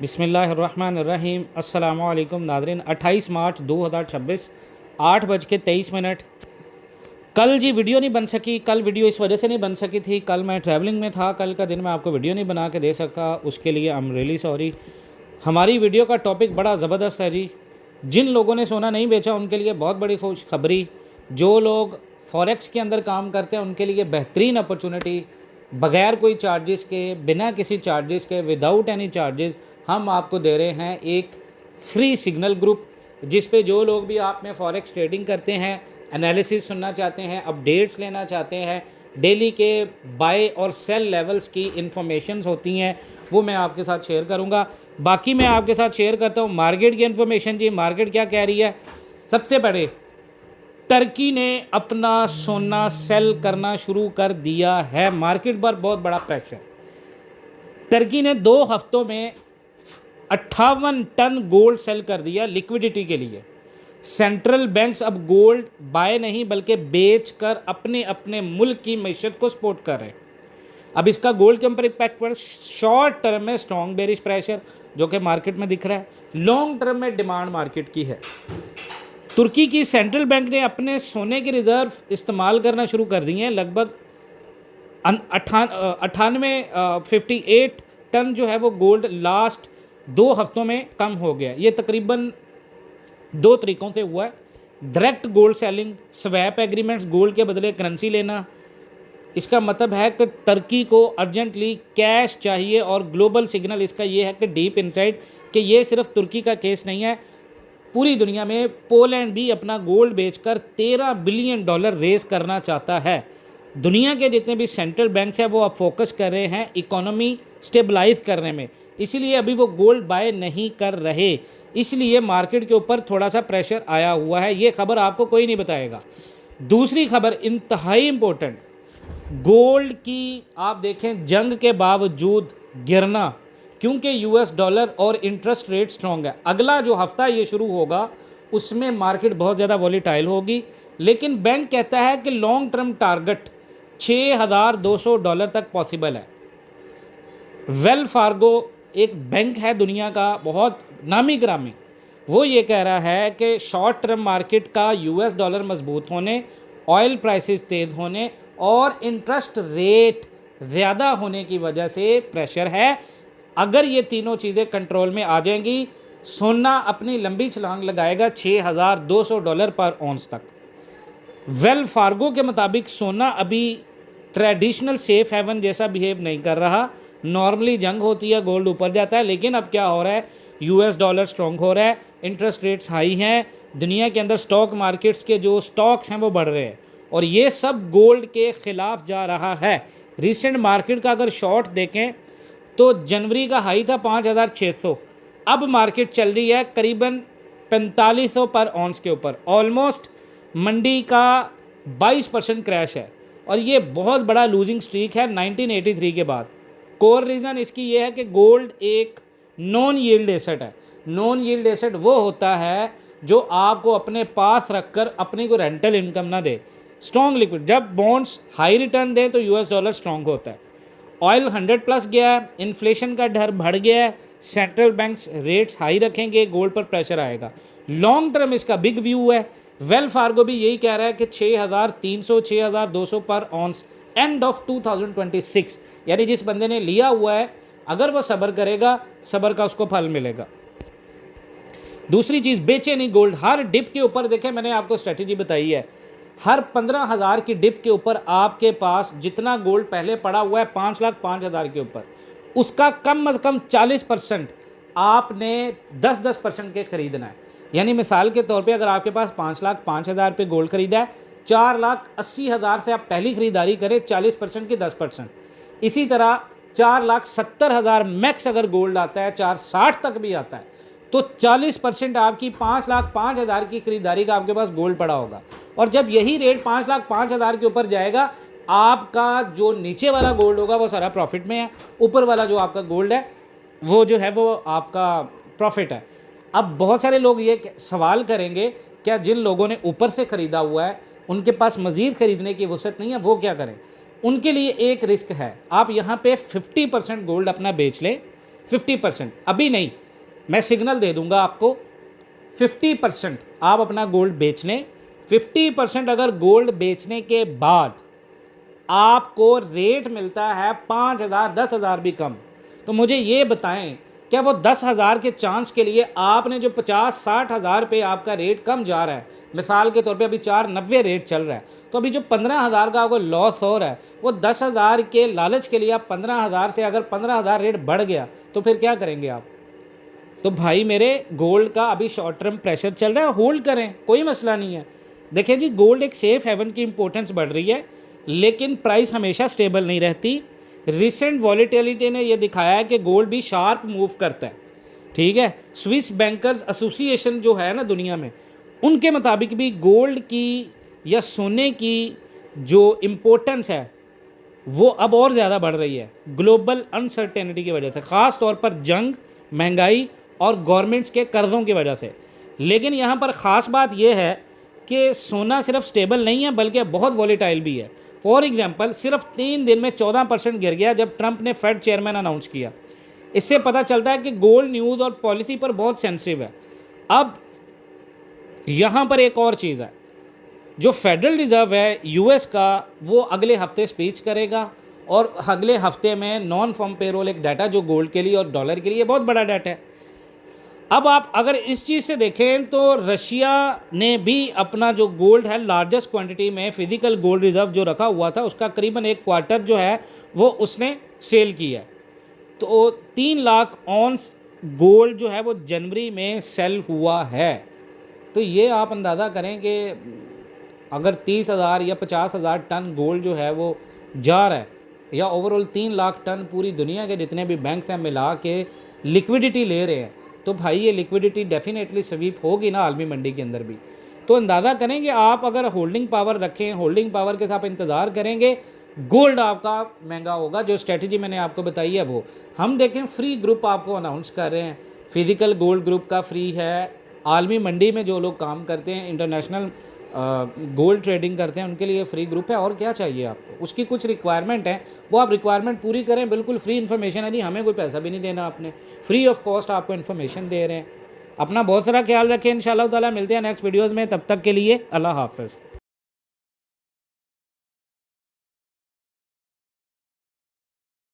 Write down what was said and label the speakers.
Speaker 1: बिस्मिल्लाहिर्रहमानिर्रहीम। अस्सलामुअलैकुम नाज़रीन। 28 मार्च 2026 8:23। कल जी वीडियो नहीं बन सकी। कल वीडियो इस वजह से नहीं बन सकी थी, कल मैं ट्रैवलिंग में था। कल का दिन मैं आपको वीडियो नहीं बना के दे सका, उसके लिए आई एम रियली सॉरी। हमारी वीडियो का टॉपिक बड़ा ज़बरदस्त है जी। जिन लोगों ने सोना नहीं बेचा उनके लिए बहुत बड़ी खुशखबरी। जो लोग फॉरेक्स के अंदर काम करते हैं उनके लिए बेहतरीन अपॉर्चुनिटी। बगैर कोई चार्जेस के, बिना किसी चार्जेस के, विदाउट एनी चार्जेस हम आपको दे रहे हैं एक फ्री सिग्नल ग्रुप, जिस पे जो लोग भी आप में फॉरेक्स ट्रेडिंग करते हैं, एनालिसिस सुनना चाहते हैं, अपडेट्स लेना चाहते हैं, डेली के बाय और सेल लेवल्स की इंफॉर्मेशंस होती हैं, वो मैं आपके साथ शेयर करूंगा। बाकी मैं आपके साथ शेयर करता हूँ मार्केट की इन्फॉर्मेशन। जी मार्केट क्या कह रही है? सबसे बड़े, टर्की ने अपना सोना सेल करना शुरू कर दिया है। मार्केट पर बहुत बड़ा प्रेशर। टर्की ने 2 हफ्तों में 58 टन गोल्ड सेल कर दिया लिक्विडिटी के लिए। सेंट्रल बैंक्स अब गोल्ड बाय नहीं बल्कि बेच कर अपने अपने मुल्क की मैशत को सपोर्ट कर रहे हैं। अब इसका गोल्ड के ऊपर इम्पैक्ट पर शॉर्ट टर्म में स्ट्रॉन्ग बेरिश प्रेशर जो कि मार्केट में दिख रहा है, लॉन्ग टर्म में डिमांड मार्केट की है। तुर्की की सेंट्रल बैंक ने अपने सोने के रिजर्व इस्तेमाल करना शुरू कर दिए हैं। लगभग 58 टन जो है वो गोल्ड लास्ट 2 हफ्तों में कम हो गया। ये तकरीबन 2 तरीक़ों से हुआ है। Direct gold selling, swap agreements, gold के बदले करेंसी लेना। इसका मतलब है कि टर्की को अर्जेंटली कैश चाहिए और ग्लोबल सिग्नल इसका ये है कि डीप इनसाइड कि ये सिर्फ तुर्की का केस नहीं है, पूरी दुनिया में पोलैंड भी अपना गोल्ड बेचकर $13 बिलियन रेज करना चाहता है। दुनिया के जितने भी सेंट्रल बैंक्स हैं वो अब फोकस कर रहे हैं इकोनॉमी स्टेबलाइज करने में, इसीलिए अभी वो गोल्ड बाय नहीं कर रहे। इसलिए मार्केट के ऊपर थोड़ा सा प्रेशर आया हुआ है। ये खबर आपको कोई नहीं बताएगा। दूसरी खबर इंतहाई इम्पोर्टेंट, गोल्ड की आप देखें जंग के बावजूद गिरना, क्योंकि यूएस डॉलर और इंटरेस्ट रेट स्ट्रॉन्ग है। अगला जो हफ्ता ये शुरू होगा उसमें मार्केट बहुत ज़्यादा वॉलीटाइल होगी, लेकिन बैंक कहता है कि लॉन्ग टर्म टारगेट $6,200 तक पॉसिबल है। वेल फार्गो एक बैंक है दुनिया का बहुत नामी ग्रामी, वो ये कह रहा है कि शॉर्ट टर्म मार्केट का यूएस डॉलर मजबूत होने, ऑयल प्राइसेस तेज होने और इंटरेस्ट रेट ज़्यादा होने की वजह से प्रेशर है। अगर ये तीनों चीज़ें कंट्रोल में आ जाएंगी, सोना अपनी लंबी छलांग लगाएगा $6,200 पर औंस तक। वेल फार्गो के मुताबिक सोना अभी ट्रेडिशनल सेफ हेवन जैसा बिहेव नहीं कर रहा। नॉर्मली जंग होती है, गोल्ड ऊपर जाता है, लेकिन अब क्या हो रहा है, यूएस डॉलर स्ट्रॉन्ग हो रहा है, इंटरेस्ट रेट्स हाई हैं, दुनिया के अंदर स्टॉक मार्केट्स के जो स्टॉक्स हैं वो बढ़ रहे हैं और ये सब गोल्ड के ख़िलाफ़ जा रहा है। रिसेंट मार्केट का अगर शॉर्ट देखें तो जनवरी का हाई था 5,600, अब मार्केट चल रही है करीबन 4,500 पर औंस के ऊपर। ऑलमोस्ट मंडी का 22% क्रैश है और ये बहुत बड़ा लूजिंग स्ट्रीक है 1983 के बाद। कोर रीज़न इसकी ये है कि गोल्ड एक नॉन यील्ड एसेट है। नॉन यील्ड एसेट वो होता है जो आपको अपने पास रखकर अपनी को रेंटल इनकम ना दे। स्ट्रॉन्ग लिक्विड, जब बॉन्ड्स हाई रिटर्न दें तो यूएस डॉलर स्ट्रॉन्ग होता है। ऑयल 100+ गया है, इन्फ्लेशन का डर बढ़ गया है, सेंट्रल बैंक्स रेट्स हाई रखेंगे, गोल्ड पर प्रेशर आएगा। लॉन्ग टर्म इसका बिग व्यू है। वेल फार्गो भी यही कह रहा है कि 6,300 6,200 पर ऑन्स एंड ऑफ 2026, यानी जिस बंदे ने लिया हुआ है अगर वो सब्र करेगा, सब्र का उसको फल मिलेगा। दूसरी चीज़, बेचे नहीं गोल्ड। हर डिप के ऊपर देखें, मैंने आपको स्ट्रेटजी बताई है, हर 15,000 की डिप के ऊपर आपके पास जितना गोल्ड पहले पड़ा हुआ है 5,05,000 के ऊपर, उसका कम से कम 40% आपने 10% के खरीदना है। यानी मिसाल के तौर पे अगर आपके पास 5,05,000 पे गोल्ड खरीदा है, 4,80,000 से आप पहली खरीदारी करें 40% की 10%। इसी तरह 4,70,000 मैक्स अगर गोल्ड आता है, 4,60 तक भी आता है, तो 40% आपकी 5,05,000 की खरीदारी का आपके पास गोल्ड पड़ा होगा। और जब यही रेट 5,05,000 के ऊपर जाएगा, आपका जो नीचे वाला गोल्ड होगा वो सारा प्रॉफिट में है, ऊपर वाला जो आपका गोल्ड है वो जो है वो आपका प्रॉफिट है। अब बहुत सारे लोग ये सवाल करेंगे, क्या जिन लोगों ने ऊपर से ख़रीदा हुआ है उनके पास मज़ीद ख़रीदने की वसअत नहीं है, वो क्या करें? उनके लिए एक रिस्क है। आप यहाँ पे 50% गोल्ड अपना बेच लें 50%, अभी नहीं, मैं सिग्नल दे दूंगा आपको, 50% आप अपना गोल्ड बेच लें। 50% अगर गोल्ड बेचने के बाद आपको रेट मिलता है 5,000 10,000 भी कम, तो मुझे ये बताएं, क्या वो 10,000 के चांस के लिए आपने जो 50-60 हज़ार पे आपका रेट कम जा रहा है, मिसाल के तौर पे अभी 490 रेट चल रहा है, तो अभी जो 15,000 का आपको लॉस हो रहा है, वो 10,000 के लालच के लिए आप 15,000 से अगर 15,000 रेट बढ़ गया तो फिर क्या करेंगे आप? तो भाई मेरे, गोल्ड का अभी शॉर्ट टर्म प्रेशर चल रहा है, होल्ड करें, कोई मसला नहीं है। देखिए जी, गोल्ड एक सेफ हेवन की इंपॉर्टेंस बढ़ रही है, लेकिन प्राइस हमेशा स्टेबल नहीं रहती। रिसेंट वॉलेटिलिटी ने यह दिखाया है कि गोल्ड भी शार्प मूव करता है, ठीक है। स्विस बैंकर्स एसोसिएशन जो है ना दुनिया में, उनके मुताबिक भी गोल्ड की या सोने की जो इम्पोर्टेंस है वो अब और ज़्यादा बढ़ रही है ग्लोबल अनसर्टेनिटी की वजह से, ख़ास तौर पर जंग, महंगाई और गवर्नमेंट्स के कर्ज़ों की वजह से। लेकिन यहाँ पर ख़ास बात यह है कि सोना सिर्फ स्टेबल नहीं है बल्कि बहुत वॉलेटाइल भी है। फॉर एग्जांपल, सिर्फ 3 दिन में 14% गिर गया जब ट्रंप ने फेड चेयरमैन अनाउंस किया। इससे पता चलता है कि गोल्ड न्यूज़ और पॉलिसी पर बहुत सेंसिटिव है। अब यहाँ पर एक और चीज़ है, जो फेडरल रिज़र्व है यूएस का, वो अगले हफ्ते स्पीच करेगा और अगले हफ्ते में नॉन फॉर्म पेरोल एक डाटा जो गोल्ड के लिए और डॉलर के लिए बहुत बड़ा डाटा है। अब आप अगर इस चीज़ से देखें तो रशिया ने भी अपना जो गोल्ड है लार्जेस्ट क्वांटिटी में फिजिकल गोल्ड रिज़र्व जो रखा हुआ था उसका करीबन 1 क्वार्टर जो है वो उसने सेल किया है। तो 3 लाख ऑन्स गोल्ड जो है वो जनवरी में सेल हुआ है। तो ये आप अंदाज़ा करें कि अगर 30,000 या 50,000 टन गोल्ड जो है वो जा रहा है, या ओवरऑल 3 लाख टन पूरी दुनिया के जितने भी बैंक हैं मिला के लिक्विडिटी ले रहे हैं, तो भाई ये लिक्विडिटी डेफिनेटली स्वीप होगी ना आलमी मंडी के अंदर भी। तो अंदाज़ा करें कि आप अगर होल्डिंग पावर रखें, होल्डिंग पावर के साथ इंतज़ार करेंगे, गोल्ड आपका महंगा होगा। जो स्ट्रेटजी मैंने आपको बताई है वो हम देखें, फ्री ग्रुप आपको अनाउंस कर रहे हैं, फिजिकल गोल्ड ग्रुप का फ्री है। आलमी मंडी में जो लोग काम करते हैं, इंटरनेशनल गोल्ड ट्रेडिंग करते हैं, उनके लिए फ्री ग्रुप है। और क्या चाहिए आपको? उसकी कुछ रिक्वायरमेंट है, वो आप रिक्वायरमेंट पूरी करें। बिल्कुल फ्री इन्फॉर्मेशन है जी, हमें कोई पैसा भी नहीं देना, आपने फ्री ऑफ कॉस्ट आपको इन्फॉर्मेशन दे रहे हैं। अपना बहुत सारा ख्याल रखें। इंशाल्लाह ताला मिलते हैं नेक्स्ट वीडियोज़ में, तब तक के लिए अल्लाह हाफ़िज़।